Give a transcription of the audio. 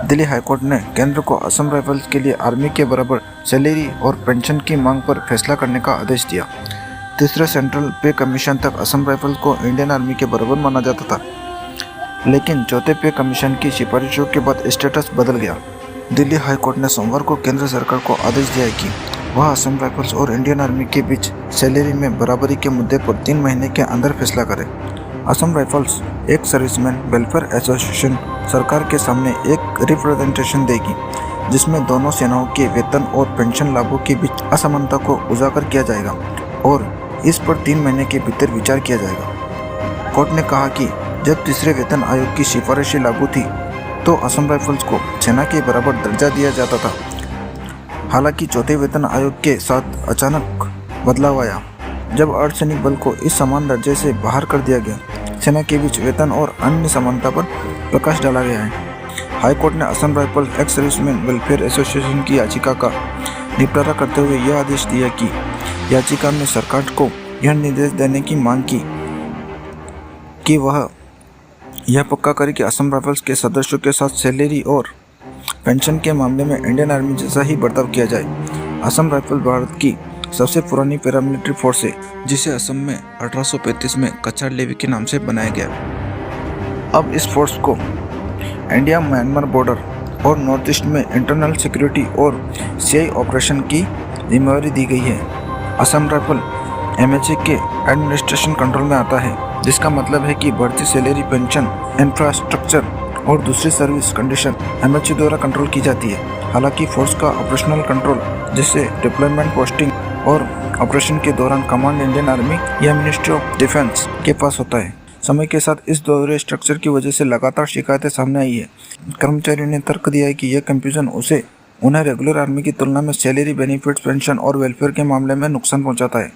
Delhi high court ने केंद्र को असम राइफल्स के लिए आर्मी के बराबर सैलरी और पेंशन की मांग पर फैसला करने का आदेश दिया। तीसरे सेंट्रल पे कमीशन तक असम राइफल्स को इंडियन आर्मी के बराबर माना जाता था, लेकिन चौथे पे कमीशन की सिफारिशों के बाद स्टेटस बदल गया। दिल्ली हाईकोर्ट ने सोमवार को केंद्र सरकार को आदेश दिया कि वह असम राइफल्स और इंडियन आर्मी के बीच सैलरी में बराबरी के मुद्दे पर 3 महीने के अंदर फैसला करे। असम राइफल्स एक सर्विसमैन वेलफेयर एसोसिएशन सरकार के सामने एक रिप्रेजेंटेशन देगी, जिसमें दोनों सेनाओं के वेतन और पेंशन लाभों के बीच असमानता को उजागर किया जाएगा और इस पर 3 महीने के भीतर विचार किया जाएगा। कोर्ट ने कहा कि जब तीसरे वेतन आयोग की सिफारिशें लागू थी तो असम राइफल्स को सेना के बराबर दर्जा दिया जाता था। हालांकि चौथे वेतन आयोग के साथ अचानक बदलाव आया, जब अर्धसैनिक बल को इस समान दर्जे से बाहर कर दिया गया। सेना के बीच वेतन और अन्य समानता पर प्रकाश डाला गया है। हाईकोर्ट ने Assam rifles ex serviceman welfare association की याचिका का निपटारा करते हुए यह आदेश दिया कि याचिका में सरकार को यह निर्देश देने की मांग की कि वह यह पक्का करे कि असम राइफल्स के सदस्यों के साथ सैलरी और पेंशन के मामले में इंडियन आर्मी जैसा ही बर्ताव किया जाए। असम राइफल भारत की सबसे पुरानी पैरामिलिट्री फोर्स है, जिसे असम में 1835 में कछार लेवी के नाम से बनाया गया। अब इस फोर्स को इंडिया म्यांमार बॉर्डर और नॉर्थ ईस्ट में इंटरनल सिक्योरिटी और सीआई ऑपरेशन की जिम्मेदारी दी गई है। असम राइफल एमएचए के एडमिनिस्ट्रेशन कंट्रोल में आता है, जिसका मतलब है कि भर्ती, सैलरी, पेंशन, इंफ्रास्ट्रक्चर और दूसरी सर्विस कंडीशन एमएचए द्वारा कंट्रोल की जाती है। हालांकि फोर्स का ऑपरेशनल कंट्रोल, जैसे डिप्लॉयमेंट, पोस्टिंग और ऑपरेशन के दौरान कमांड इंडियन आर्मी या मिनिस्ट्री ऑफ डिफेंस के पास होता है। समय के साथ इस दोहरे स्ट्रक्चर की वजह से लगातार शिकायतें सामने आई है। कर्मचारियों ने तर्क दिया है कि यह कंफ्यूजन उन्हें रेगुलर आर्मी की तुलना में सैलरी, बेनिफिट्स, पेंशन और वेलफेयर के मामले में नुकसान पहुंचाता है।